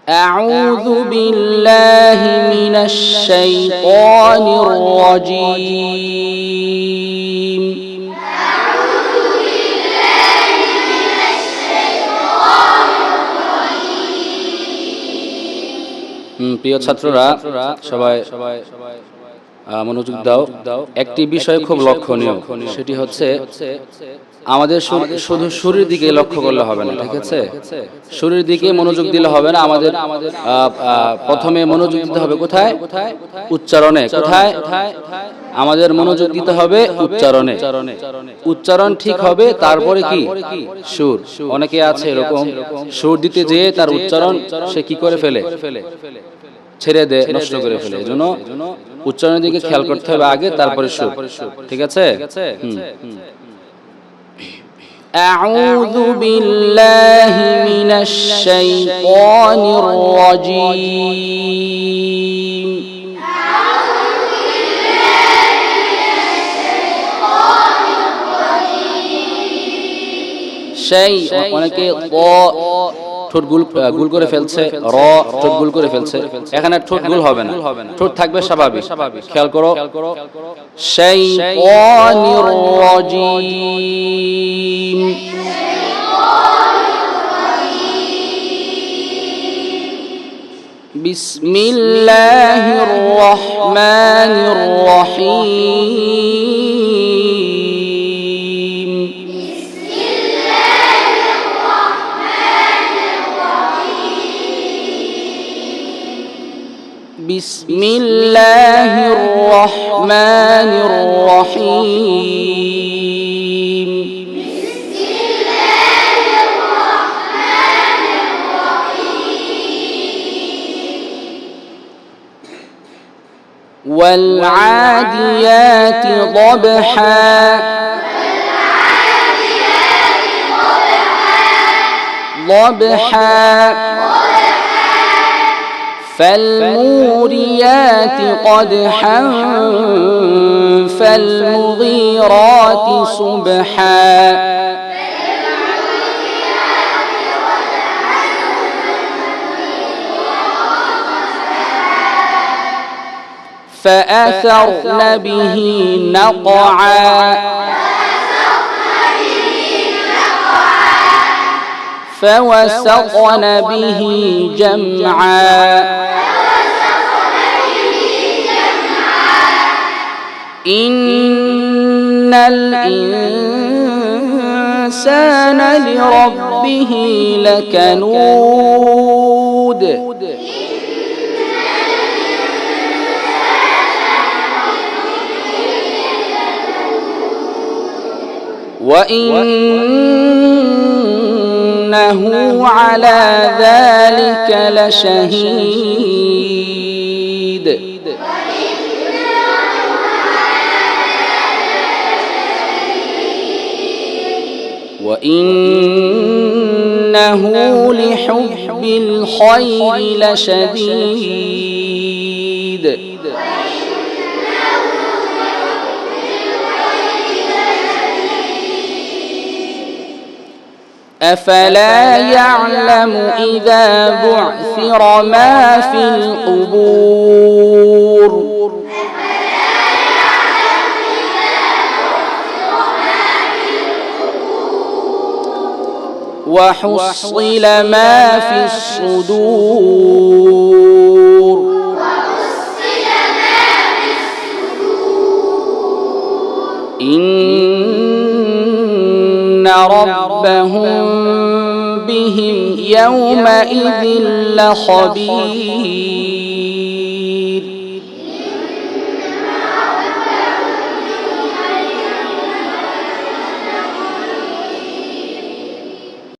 أعوذ بالله من الشيطان الرجيم প্রিয় ছাত্ররা সবাই মনোযোগ দাও। একটি বিষয় খুব লক্ষণীয়, সেটি হচ্ছে আমাদের শুধু শরীরের দিকে লক্ষ্য করলে হবে না, ঠিক আছে? শরীরের দিকে মনোযোগ দিলে হবে না, আমাদের প্রথমে মনোযোগ দিতে হবে কোথায়? উচ্চারণে। কোথায়? আমাদের মনোযোগ দিতে হবে উচ্চারণে। উচ্চারণ ঠিক হবে, তারপরে কি? সুর। অনেকে আছে এরকম, সুর দিতে যেয়ে তার উচ্চারণ সে কি করে ফেলে? ছেড়ে দেয়, নষ্ট করে ফেলে। এজন্য উচ্চারণের দিকে খেয়াল করতে হবে আগে, তারপরে সুর, ঠিক আছে? أعوذ بالله من الشيطان الرجيم সেই অনেকে ঠোঁট গুল করে ফেলছে, র ঠোঁট গুল করে ফেলছে। এখানে ঠোঁট গুল হবে না, ঠোঁট থাকবে স্বাভাবিক। খেয়াল করো, শাইতানির রাজিম। বিসমিল্লাহির রহমানির রহিম। বিসমিল্লাহির রহমানির রহিম। والعاديات ضبحا ضبحا فالموريات قدحا فالمغيرات صبحا فأثرن به نقعا فوسطن به جمعا إن الإنسان لربه لكنود وإنه على ذلك لشهيد وإنه لحب الخير لشديد أفلا يعلم إذا بعثر ما في القبور وحصل ما في الصدور إن ربهم بهم يومئذ لخبير